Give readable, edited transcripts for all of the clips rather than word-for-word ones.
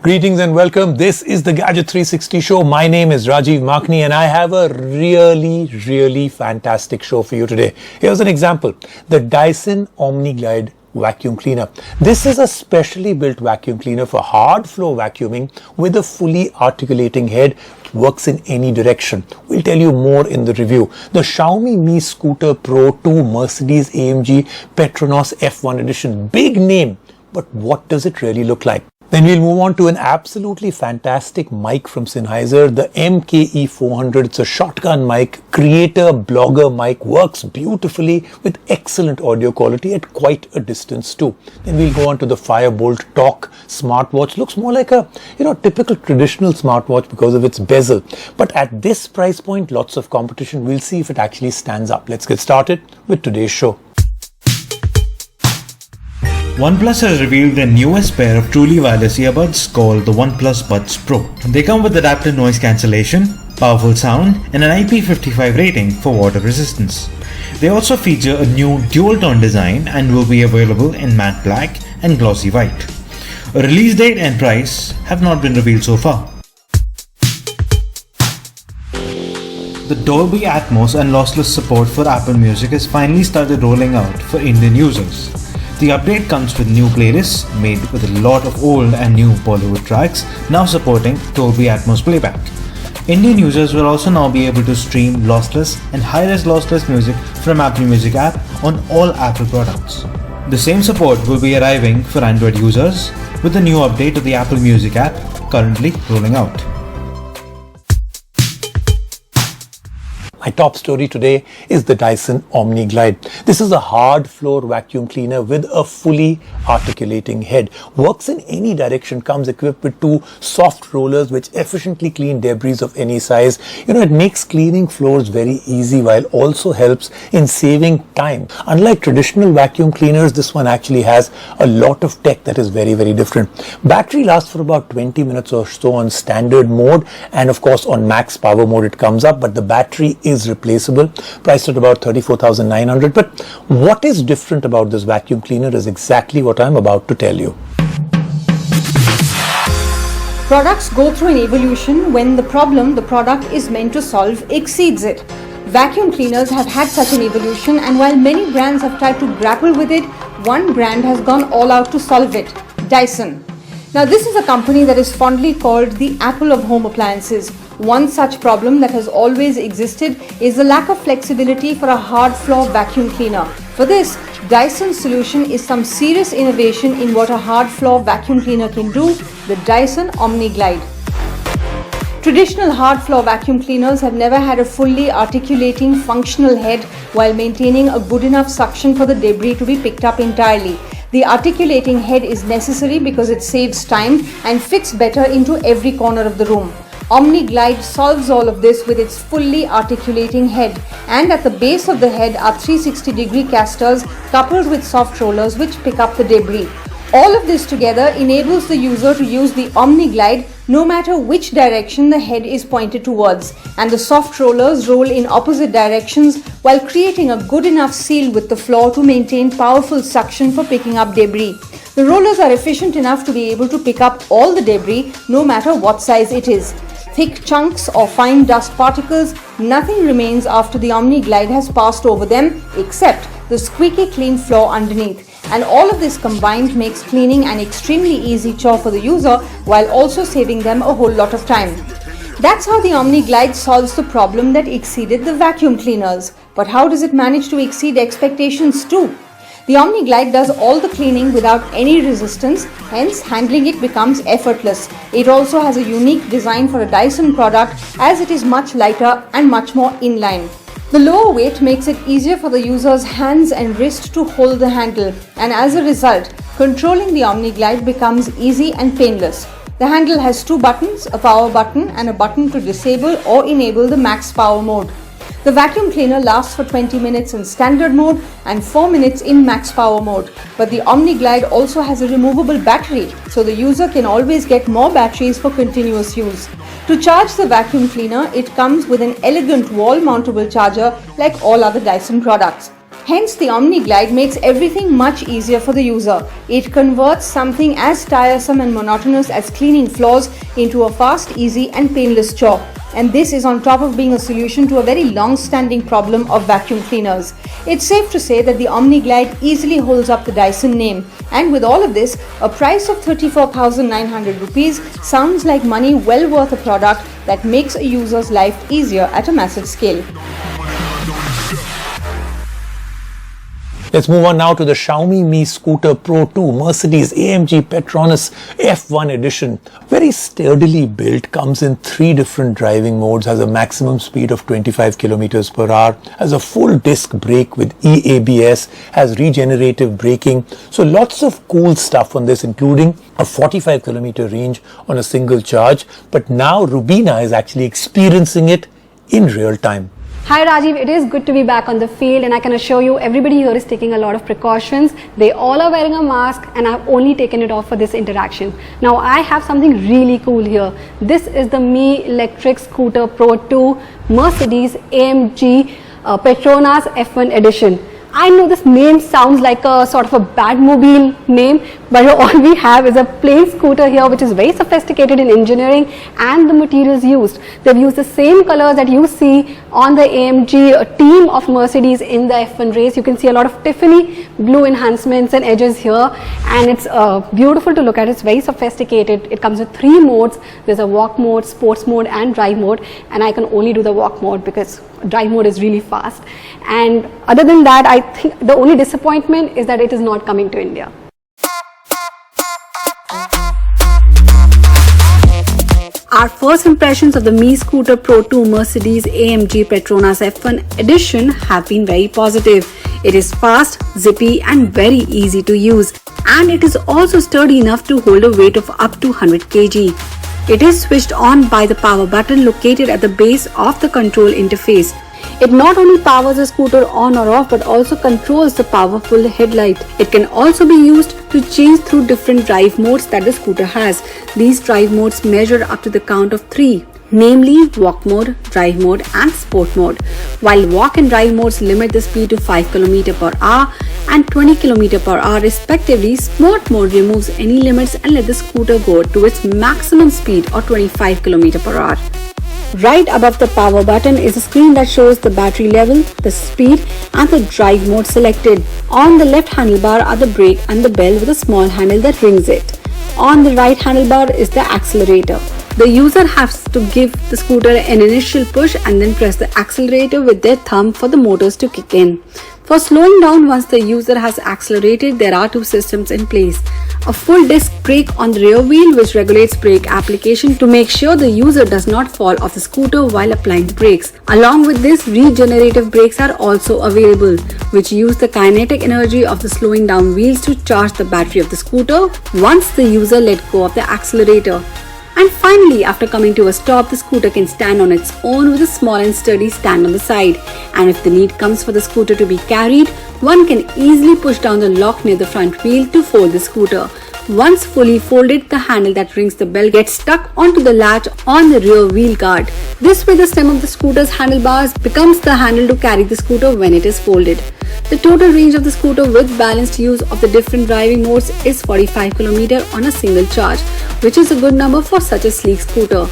Greetings and welcome. This is the Gadget 360 show. My name is Rajiv Makni and I have a really fantastic show for you today. Here's an example. The Dyson Omni-glide vacuum cleaner. This is a specially built vacuum cleaner for hard floor vacuuming with a fully articulating head. It works in any direction. We'll tell you more in the review. The Xiaomi Mi Scooter Pro 2 Mercedes AMG Petronas F1 edition. Big name, but what does it really look like? Then we'll move on to an absolutely fantastic mic from Sennheiser, the MKE 400. It's a shotgun mic, creator, blogger mic, works beautifully with excellent audio quality at quite a distance too. Then we'll go on to the Fire-Boltt Talk Smartwatch. Looks more like a, typical traditional smartwatch because of its bezel. But at this price point, lots of competition. We'll see if it actually stands up. Let's get started with today's show. OnePlus has revealed their newest pair of truly wireless earbuds called the OnePlus Buds Pro. They come with adaptive noise cancellation, powerful sound, and an IP55 rating for water resistance. They also feature a new dual-tone design and will be available in matte black and glossy white. A release date and price have not been revealed so far. The Dolby Atmos and lossless support for Apple Music has finally started rolling out for Indian users. The update comes with new playlists made with a lot of old and new Bollywood tracks, now supporting Dolby Atmos playback. Indian users will also now be able to stream lossless and high-res lossless music from Apple Music app on all Apple products. The same support will be arriving for Android users with the new update of the Apple Music app currently rolling out. My top story today is the Dyson Omni-glide. This is a hard floor vacuum cleaner with a fully articulating head. Works in any direction, comes equipped with two soft rollers which efficiently clean debris of any size. It makes cleaning floors very easy while also helps in saving time. Unlike traditional vacuum cleaners, this one actually has a lot of tech that is very different. Battery lasts for about 20 minutes or so on standard mode, and of course on max power mode it comes up, but the battery is replaceable, priced at about 34,900. But what is different about this vacuum cleaner is exactly what I'm about to tell you. Products go through an evolution when the problem the product is meant to solve exceeds it. Vacuum cleaners have had such an evolution, and while many brands have tried to grapple with it, one brand has gone all out to solve it: Dyson. Now, this is a company that is fondly called the Apple of home appliances. One such problem that has always existed is the lack of flexibility for a hard floor vacuum cleaner. For this, Dyson's solution is some serious innovation in what a hard floor vacuum cleaner can do: the Dyson Omni-glide. Traditional hard floor vacuum cleaners have never had a fully articulating functional head while maintaining a good enough suction for the debris to be picked up entirely. The articulating head is necessary because it saves time and fits better into every corner of the room. Omni-glide solves all of this with its fully articulating head, and at the base of the head are 360-degree casters coupled with soft rollers which pick up the debris. All of this together enables the user to use the Omni-glide no matter which direction the head is pointed towards, and the soft rollers roll in opposite directions while creating a good enough seal with the floor to maintain powerful suction for picking up debris. The rollers are efficient enough to be able to pick up all the debris no matter what size it is. Thick chunks or fine dust particles, nothing remains after the Omni-glide has passed over them except the squeaky clean floor underneath. And all of this combined makes cleaning an extremely easy chore for the user while also saving them a whole lot of time. That's how the Omni-glide solves the problem that exceeded the vacuum cleaners. But how does it manage to exceed expectations too? The Omni-glide does all the cleaning without any resistance, hence handling it becomes effortless. It also has a unique design for a Dyson product as it is much lighter and much more inline. The lower weight makes it easier for the user's hands and wrist to hold the handle, and as a result, controlling the Omni-glide becomes easy and painless. The handle has two buttons, a power button and a button to disable or enable the max power mode. The vacuum cleaner lasts for 20 minutes in standard mode and 4 minutes in max power mode. But the Omni-glide also has a removable battery, so the user can always get more batteries for continuous use. To charge the vacuum cleaner, it comes with an elegant wall-mountable charger like all other Dyson products. Hence, the Omni-glide makes everything much easier for the user. It converts something as tiresome and monotonous as cleaning floors into a fast, easy and painless chore. And this is on top of being a solution to a very long-standing problem of vacuum cleaners. It's safe to say that the Omni-glide easily holds up the Dyson name. And with all of this, a price of 34,900 rupees sounds like money well worth a product that makes a user's life easier at a massive scale. Let's move on now to the Xiaomi Mi Scooter Pro 2 Mercedes AMG Petronas F1 edition. Very sturdily built, comes in 3 different driving modes, has a maximum speed of 25 kilometers per hour, has a full disc brake with EABS, has regenerative braking. So lots of cool stuff on this, including a 45 kilometer range on a single charge. But now Rubina is actually experiencing it in real time. Hi Rajiv, it is good to be back on the field, and I can assure you everybody here is taking a lot of precautions. They all are wearing a mask and I've only taken it off for this interaction. Now I have something really cool here. This is the Mi Electric Scooter Pro 2 Mercedes AMG Petronas F1 edition. I know this name sounds like a sort of a Batmobile name, but all we have is a plain scooter here which is very sophisticated in engineering and the materials used. They've used the same colors that you see on the AMG team of Mercedes in the F1 race. You can see a lot of Tiffany blue enhancements and edges here, and it's beautiful to look at. It's very sophisticated. It comes with 3 modes. There's a walk mode, sports mode and drive mode, and I can only do the walk mode because drive mode is really fast. And other than that, I think the only disappointment is that it is not coming to India. Our first impressions of the Mi Scooter Pro 2 Mercedes AMG Petronas F1 edition have been very positive. It is fast, zippy and very easy to use, and it is also sturdy enough to hold a weight of up to 100 kg. It is switched on by the power button located at the base of the control interface. It not only powers the scooter on or off but also controls the powerful headlight. It can also be used to change through different drive modes that the scooter has. These drive modes measure up to the count of 3, namely walk mode, drive mode and sport mode. While walk and drive modes limit the speed to 5 km per hour and 20 km per hour respectively, sport mode removes any limits and let the scooter go to its maximum speed or 25 km per hour. Right above the power button is a screen that shows the battery level, the speed and the drive mode selected. On the left handlebar are the brake and the bell with a small handle that rings it. On the right handlebar is the accelerator. The user has to give the scooter an initial push and then press the accelerator with their thumb for the motors to kick in. For slowing down once the user has accelerated, there are 2 systems in place. A full disc brake on the rear wheel which regulates brake application to make sure the user does not fall off the scooter while applying the brakes. Along with this, regenerative brakes are also available, which use the kinetic energy of the slowing down wheels to charge the battery of the scooter once the user let go of the accelerator. And finally, after coming to a stop, the scooter can stand on its own with a small and sturdy stand on the side. And if the need comes for the scooter to be carried, one can easily push down the lock near the front wheel to fold the scooter. Once fully folded, the handle that rings the bell gets stuck onto the latch on the rear wheel guard. This way, the stem of the scooter's handlebars becomes the handle to carry the scooter when it is folded. The total range of the scooter with balanced use of the different driving modes is 45 km on a single charge, which is a good number for such a sleek scooter.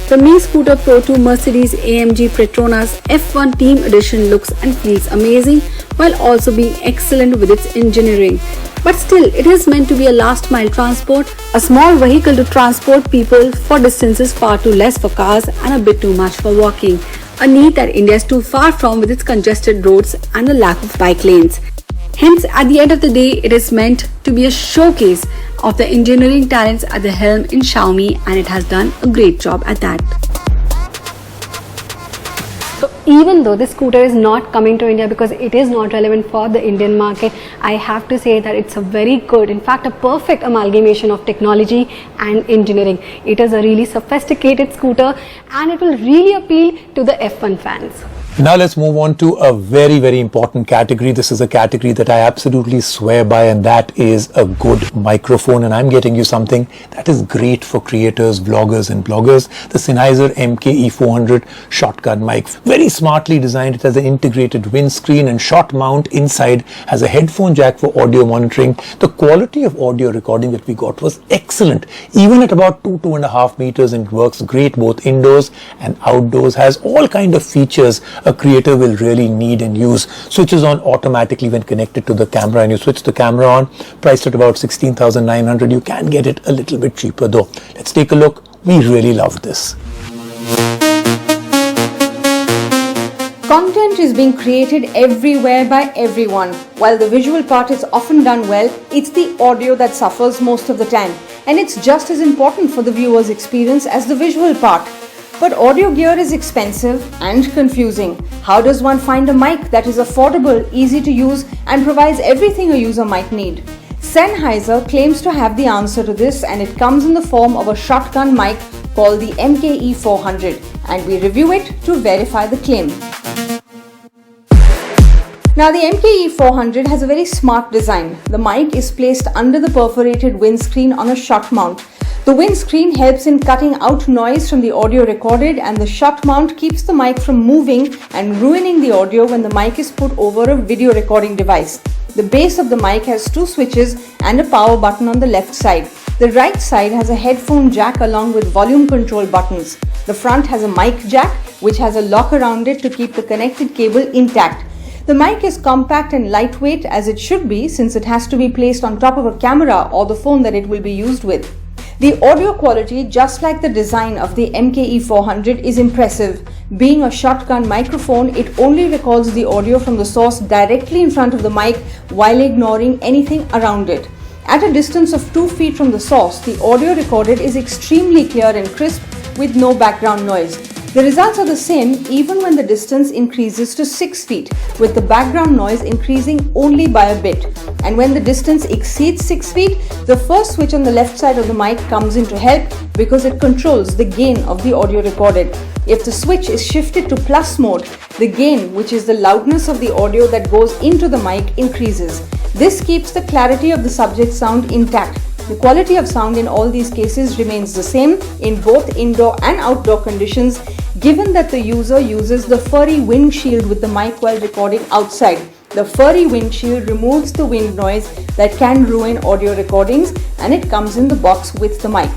The Mi Scooter Pro 2 Mercedes AMG Petronas F1 Team Edition looks and feels amazing while also being excellent with its engineering. But still, it is meant to be a last mile transport, a small vehicle to transport people for distances far too less for cars and a bit too much for walking. A need that India is too far from with its congested roads and the lack of bike lanes. Hence, at the end of the day, it is meant to be a showcase of the engineering talents at the helm in Xiaomi, and it has done a great job at that. So even though this scooter is not coming to India because it is not relevant for the Indian market, I have to say that it's a very good, in fact a perfect amalgamation of technology and engineering. It is a really sophisticated scooter and it will really appeal to the F1 fans. Now let's move on to a very, very important category. This is a category that I absolutely swear by, and that is a good microphone. And I'm getting you something that is great for creators, vloggers and bloggers. The Sennheiser MKE 400 shotgun mic. Very smartly designed. It has an integrated windscreen and shot mount inside. Has a headphone jack for audio monitoring. The quality of audio recording that we got was excellent. Even at about 2.5 meters, and it works great both indoors and outdoors. Has all kind of features a creator will really need and use. Switches on automatically when connected to the camera, and you switch the camera on, priced at about 16,900. You can get it a little bit cheaper though. Let's take a look. We really love this. Content is being created everywhere by everyone. While the visual part is often done well, it's the audio that suffers most of the time. And it's just as important for the viewer's experience as the visual part. But audio gear is expensive and confusing. How does one find a mic that is affordable, easy to use, and provides everything a user might need? Sennheiser claims to have the answer to this, and it comes in the form of a shotgun mic called the MKE 400, and we review it to verify the claim. Now the MKE 400 has a very smart design. The mic is placed under the perforated windscreen on a shot mount. The windscreen helps in cutting out noise from the audio recorded, and the shot mount keeps the mic from moving and ruining the audio when the mic is put over a video recording device. The base of the mic has 2 switches and a power button on the left side. The right side has a headphone jack along with volume control buttons. The front has a mic jack which has a lock around it to keep the connected cable intact. The mic is compact and lightweight, as it should be, since it has to be placed on top of a camera or the phone that it will be used with. The audio quality, just like the design of the MKE 400, is impressive. Being a shotgun microphone, it only records the audio from the source directly in front of the mic while ignoring anything around it. At a distance of 2 feet from the source, the audio recorded is extremely clear and crisp with no background noise. The results are the same even when the distance increases to 6 feet, with the background noise increasing only by a bit. And when the distance exceeds 6 feet, the first switch on the left side of the mic comes in to help because it controls the gain of the audio recorded. If the switch is shifted to plus mode, the gain, which is the loudness of the audio that goes into the mic, increases. This keeps the clarity of the subject sound intact. The quality of sound in all these cases remains the same in both indoor and outdoor conditions, given that the user uses the furry windshield with the mic while recording outside. The furry windshield removes the wind noise that can ruin audio recordings, and it comes in the box with the mic.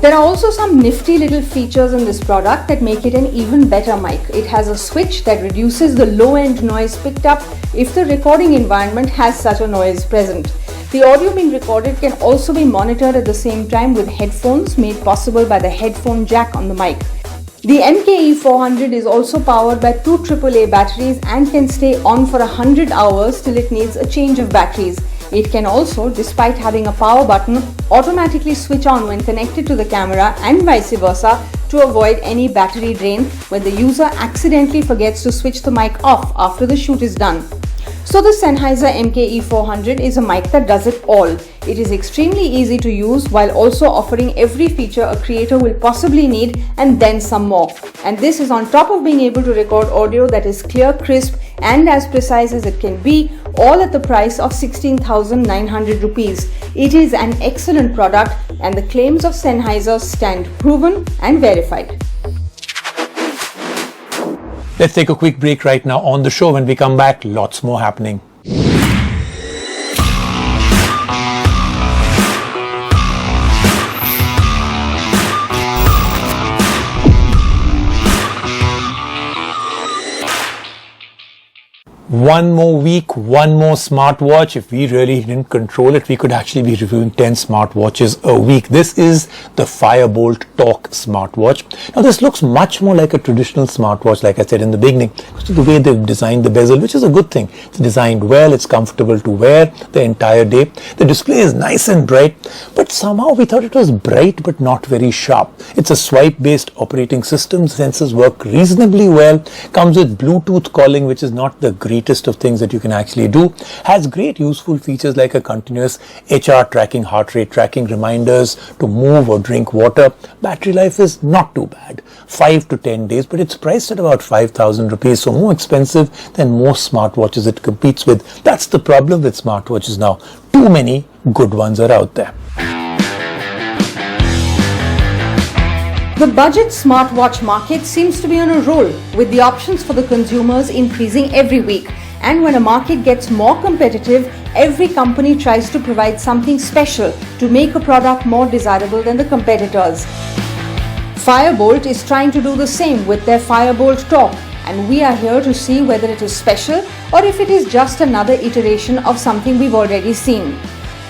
There are also some nifty little features in this product that make it an even better mic. It has a switch that reduces the low-end noise picked up if the recording environment has such a noise present. The audio being recorded can also be monitored at the same time with headphones made possible by the headphone jack on the mic. The MKE 400 is also powered by 2 AAA batteries and can stay on for 100 hours till it needs a change of batteries. It can also, despite having a power button, automatically switch on when connected to the camera and vice versa to avoid any battery drain when the user accidentally forgets to switch the mic off after the shoot is done. So the Sennheiser MKE 400 is a mic that does it all. It is extremely easy to use while also offering every feature a creator will possibly need and then some more. And this is on top of being able to record audio that is clear, crisp and as precise as it can be, all at the price of 16,900 rupees. It is an excellent product and the claims of Sennheiser stand proven and verified. Let's take a quick break right now on the show. When we come back, lots more happening. One more week, one more smartwatch. If we really didn't control it, we could actually be reviewing 10 smartwatches a week. This is the Fire-Boltt Talk Smartwatch. Now this looks much more like a traditional smartwatch, like I said in the beginning, because of the way they've designed the bezel, which is a good thing. It's designed well, it's comfortable to wear the entire day. The display is nice and bright, but somehow we thought it was bright but not very sharp. It's a swipe-based operating system. Sensors work reasonably well. Comes with Bluetooth calling, which is not the greatest neatest of things that you can actually do. Has great useful features like a continuous HR tracking, heart rate tracking, reminders to move or drink water. Battery life is not too bad, 5 to 10 days, but it's priced at about 5,000 rupees, so more expensive than most smartwatches it competes with. That's the problem with smartwatches now. Too many good ones are out there. The budget smartwatch market seems to be on a roll, with the options for the consumers increasing every week. And when a market gets more competitive, every company tries to provide something special to make a product more desirable than the competitors. Fire-Boltt is trying to do the same with their Fire-Boltt Talk, and we are here to see whether it is special or if it is just another iteration of something we've already seen.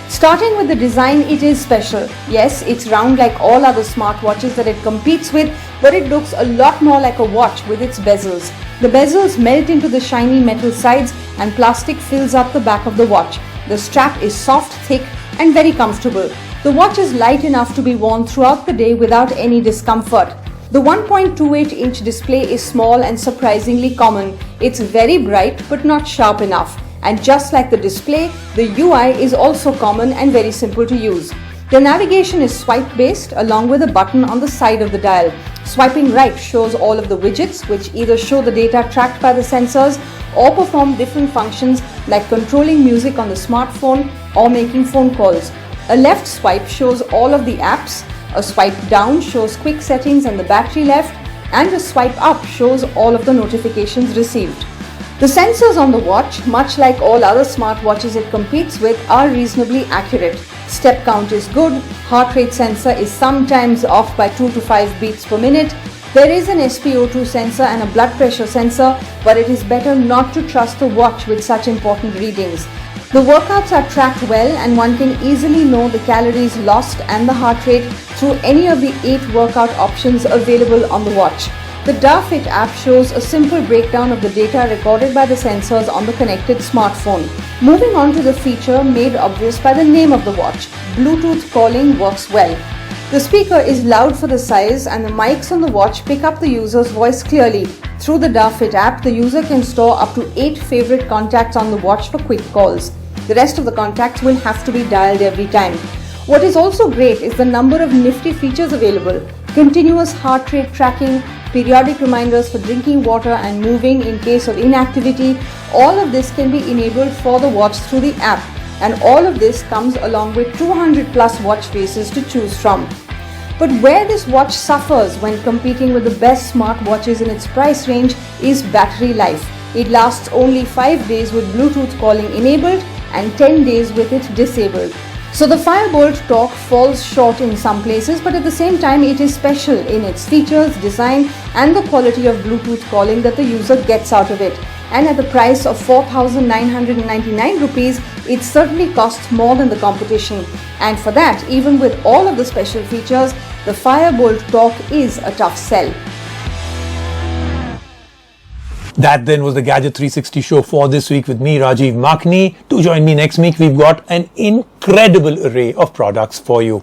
Starting with the design, it is special. Yes, it's round like all other smartwatches that it competes with, but it looks a lot more like a watch with its bezels. The bezels melt into the shiny metal sides and plastic fills up the back of the watch. The strap is soft, thick and very comfortable. The watch is light enough to be worn throughout the day without any discomfort. The 1.28-inch display is small and surprisingly common. It's very bright but not sharp enough. And just like the display, the UI is also common and very simple to use. The navigation is swipe-based along with a button on the side of the dial. Swiping right shows all of the widgets, which either show the data tracked by the sensors or perform different functions like controlling music on the smartphone or making phone calls. A left swipe shows all of the apps, a swipe down shows quick settings and the battery left, and a swipe up shows all of the notifications received. The sensors on the watch, much like all other smartwatches it competes with, are reasonably accurate. Step count is good, heart rate sensor is sometimes off by 2 to 5 beats per minute. There is an SpO2 sensor and a blood pressure sensor, but it is better not to trust the watch with such important readings. The workouts are tracked well and one can easily know the calories lost and the heart rate through any of the 8 workout options available on the watch. The Fit app shows a simple breakdown of the data recorded by the sensors on the connected smartphone. Moving on to the feature made obvious by the name of the watch, Bluetooth calling works well. The speaker is loud for the size and the mics on the watch pick up the user's voice clearly. Through the Fit app, the user can store up to 8 favorite contacts on the watch for quick calls. The rest of the contacts will have to be dialed every time. What is also great is the number of nifty features available. Continuous heart rate tracking, periodic reminders for drinking water and moving in case of inactivity. All of this can be enabled for the watch through the app, and all of this comes along with 200 plus watch faces to choose from. But where this watch suffers when competing with the best smartwatches in its price range is battery life. It lasts only 5 days with Bluetooth calling enabled and 10 days with it disabled. So the Fire-Boltt Talk falls short in some places, but at the same time it is special in its features, design and the quality of Bluetooth calling that the user gets out of it. And at the price of 4,999 rupees, it certainly costs more than the competition. And for that, even with all of the special features, the Fire-Boltt Talk is a tough sell. That then was the Gadget 360 show for this week with me, Rajiv Makhni. Do join me next week. We've got an incredible array of products for you.